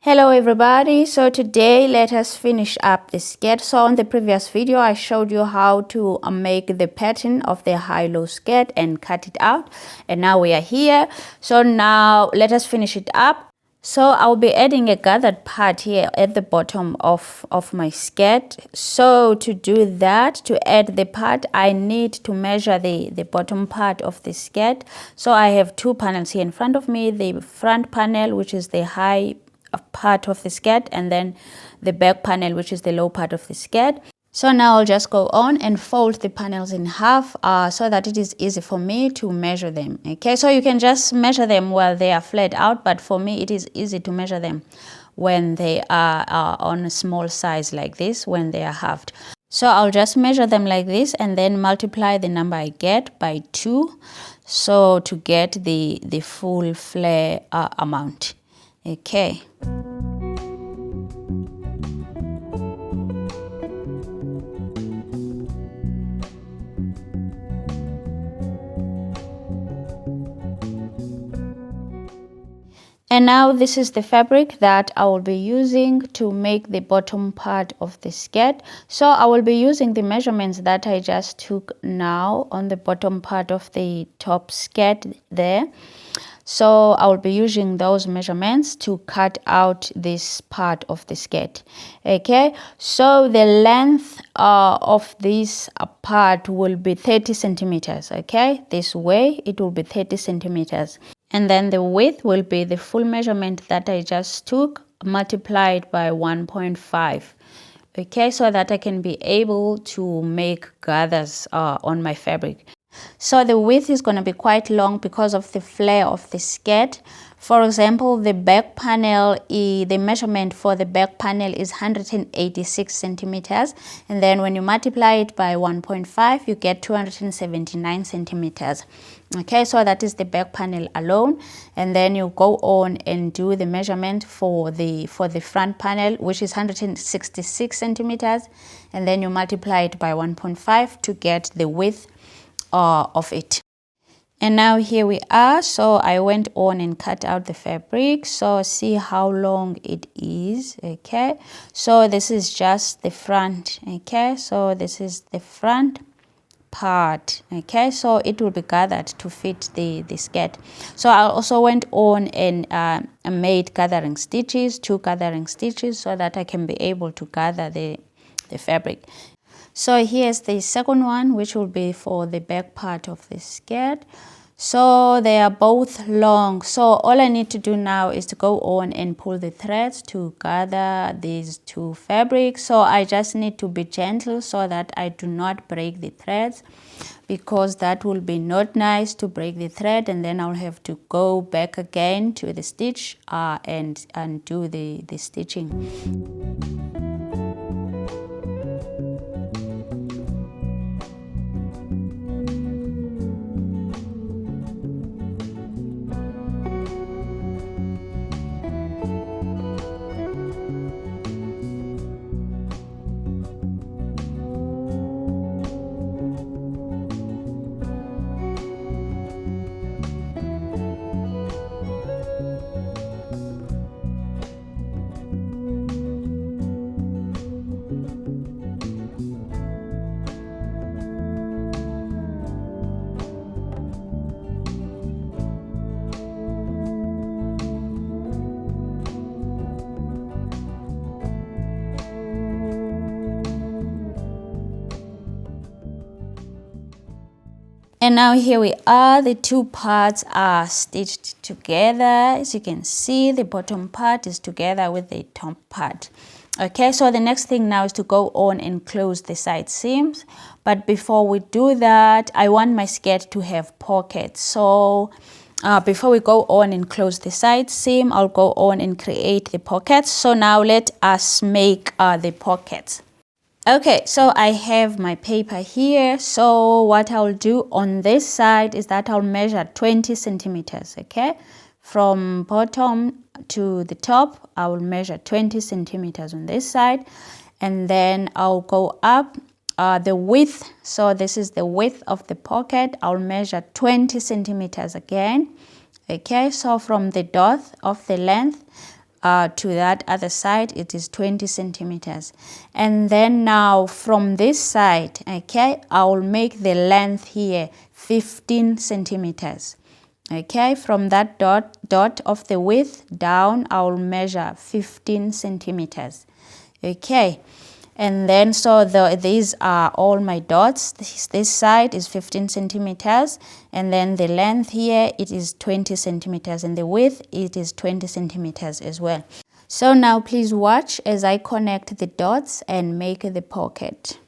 Hello everybody, so today let us finish up the skirt. So on the previous video I showed you how to make the pattern of the high-low skirt and cut it out, and now we are here. So now let us finish it up. So I'll be adding a gathered part here at the bottom of my skirt. So to do that, to add the part, I need to measure the bottom part of the skirt. So I have two panels here in front of me, the front panel, which is the high part of the skirt, and then the back panel, which is the low part of the skirt. So now I'll just go on and fold the panels in half so that it is easy for me to measure them. Okay, so you can just measure them while they are flared out, but for me it is easy to measure them when they are on a small size like this, when they are halved. So I'll just measure them like this and then multiply the number I get by 2, so to get the full flare amount. Okay. And now this is the fabric that I will be using to make the bottom part of the skirt. So I will be using the measurements that I just took now on the bottom part of the top skirt there. So I will be using those measurements to cut out this part of the skirt. Okay, so the length of this part will be 30 centimeters. Okay, this way it will be 30 centimeters. And then the width will be the full measurement that I just took multiplied by 1.5. Okay, so that I can be able to make gathers on my fabric. So the width is going to be quite long because of the flare of the skirt. For example, the back panel, the measurement for the back panel is 186 centimeters. And then when you multiply it by 1.5, you get 279 centimeters. Okay, so that is the back panel alone. And then you go on and do the measurement for the front panel, which is 166 centimeters. And then you multiply it by 1.5 to get the width of it. And now here we are. So I went on and cut out the fabric. So see how long it is. Okay, so this is just the front. Okay, so this is the front part. Okay, so it will be gathered to fit the skirt. So I also went on and made gathering stitches, 2 gathering stitches, so that I can be able to gather the fabric. So here's the second one, which will be for the back part of the skirt. So they are both long. So all I need to do now is to go on and pull the threads to gather these 2 fabrics. So I just need to be gentle so that I do not break the threads, because that will be not nice to break the thread, and then I'll have to go back again to the stitch and do the stitching. And now here we are, the 2 parts are stitched together. As you can see, the bottom part is together with the top part. Okay, so the next thing now is to go on and close the side seams. But before we do that, I want my skirt to have pockets. So before we go on and close the side seam, I'll go on and create the pockets. So now let us make the pockets. Okay, so I have my paper here. So what I'll do on this side is that I'll measure 20 centimeters, okay? From bottom to the top, I will measure 20 centimeters on this side. And then I'll go up the width. So this is the width of the pocket. I'll measure 20 centimeters again. Okay, so from the dot of the length, to that other side, it is 20 centimeters. And then now from this side, okay, I will make the length here 15 centimeters. Okay, from that dot of the width down, I will measure 15 centimeters. Okay, and then so these are all my dots. This side is 15 centimeters, and then the length here, it is 20 centimeters, and the width, it is 20 centimeters as well. So now please watch as I connect the dots and make the pocket.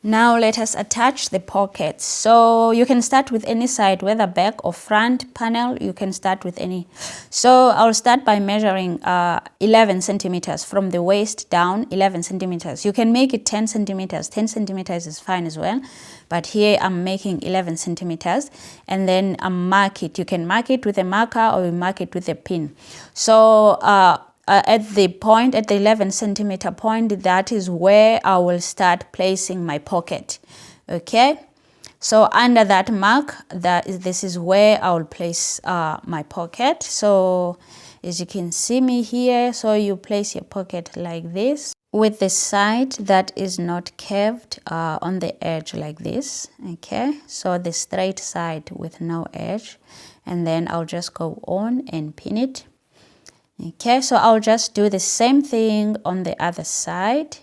Now let us attach the pockets. So you can start with any side, whether back or front panel, you can start with any. So I'll start by measuring 11 centimeters from the waist down, 11 centimeters. You can make it 10 centimeters. 10 centimeters is fine as well. But here I'm making 11 centimeters, and then I mark it. You can mark it with a marker or you mark it with a pin. So at the 11 centimeter point, that is where I will start placing my pocket. Okay, so under that mark, this is where I will place my pocket. So as you can see me here, so you place your pocket like this, with the side that is not curved on the edge like this. Okay, so the straight side with no edge, and then I'll just go on and pin it. Okay, so I'll just do the same thing on the other side,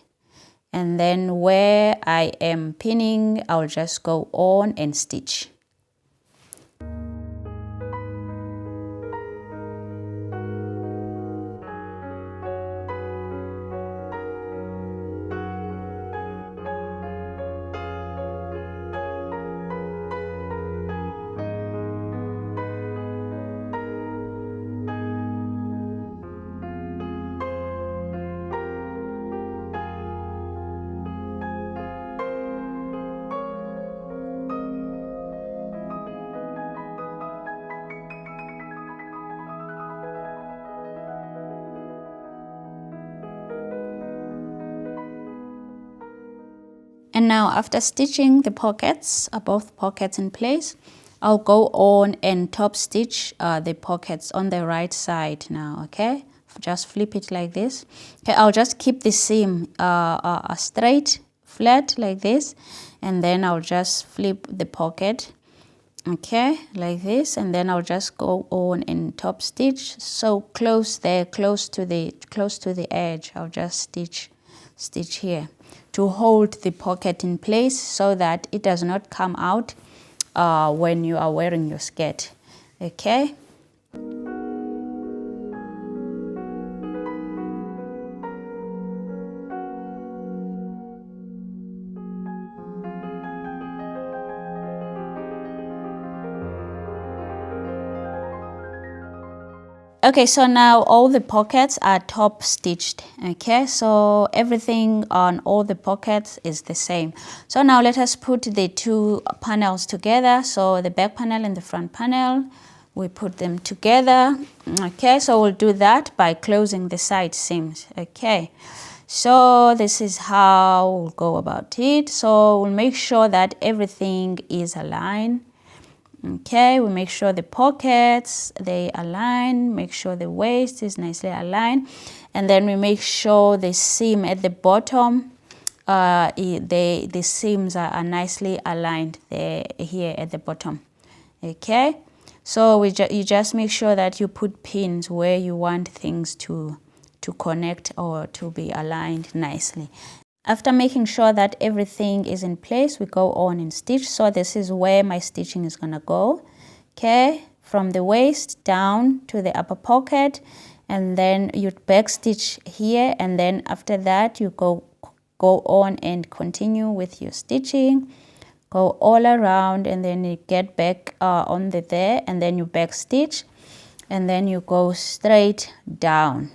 and then where I am pinning, I'll just go on and stitch. And now after stitching the pockets, both pockets in place, I'll go on and top stitch the pockets on the right side now, okay? Just flip it like this. Okay, I'll just keep the seam straight, flat like this, and then I'll just flip the pocket Okay, like this, and then I'll just go on and top stitch. So close there, close to the edge. I'll just stitch here to hold the pocket in place so that it does not come out when you are wearing your skirt. Okay. Okay, so now all the pockets are top stitched. Okay, so everything on all the pockets is the same. So now let us put the two panels together. So the back panel and the front panel, we put them together. Okay, so we'll do that by closing the side seams. Okay, so this is how we'll go about it. So we'll make sure that everything is aligned. Okay, we make sure the pockets, they align, make sure the waist is nicely aligned, and then we make sure the seam at the bottom, the seams are nicely aligned there, here at the bottom. Okay, so you just make sure that you put pins where you want things to connect or to be aligned nicely. After making sure that everything is in place, we go on and stitch. So this is where my stitching is going to go. Okay, from the waist down to the upper pocket, and then you back stitch here, and then after that you go on and continue with your stitching. Go all around, and then you get back on there, and then you back stitch, and then you go straight down.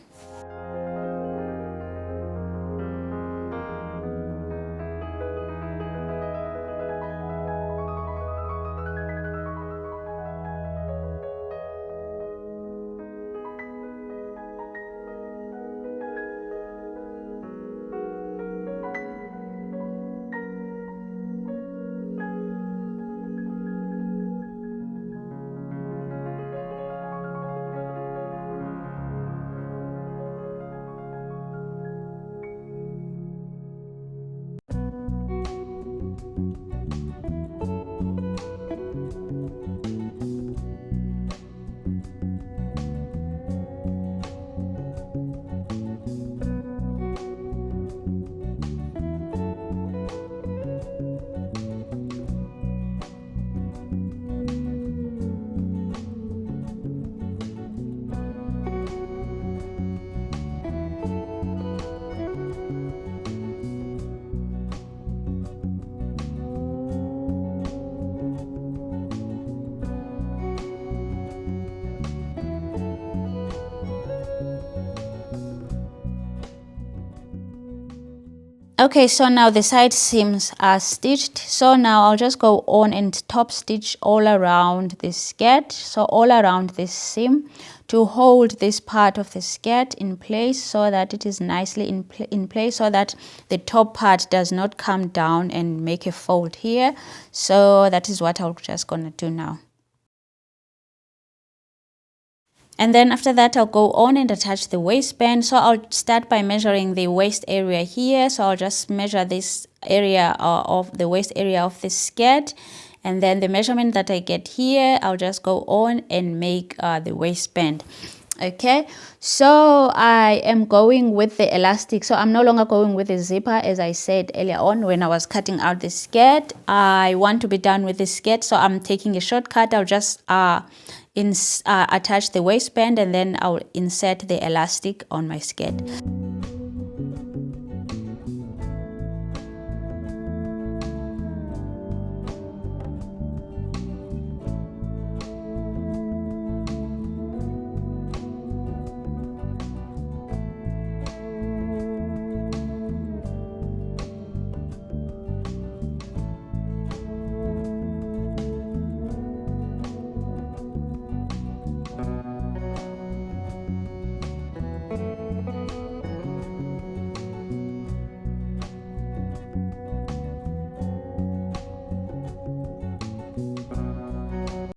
Okay, so now the side seams are stitched. So now I'll just go on and top stitch all around this skirt. So all around this seam to hold this part of the skirt in place so that it is nicely in place, so that the top part does not come down and make a fold here. So that is what I'm just gonna do now. And then after that, I'll go on and attach the waistband. So I'll start by measuring the waist area here. So I'll just measure this area of the waist area of the skirt. And then the measurement that I get here, I'll just go on and make the waistband. Okay, so I am going with the elastic. So I'm no longer going with the zipper, as I said earlier on when I was cutting out the skirt. I want to be done with the skirt, so I'm taking a shortcut. I'll just attach the waistband, and then I'll insert the elastic on my skirt.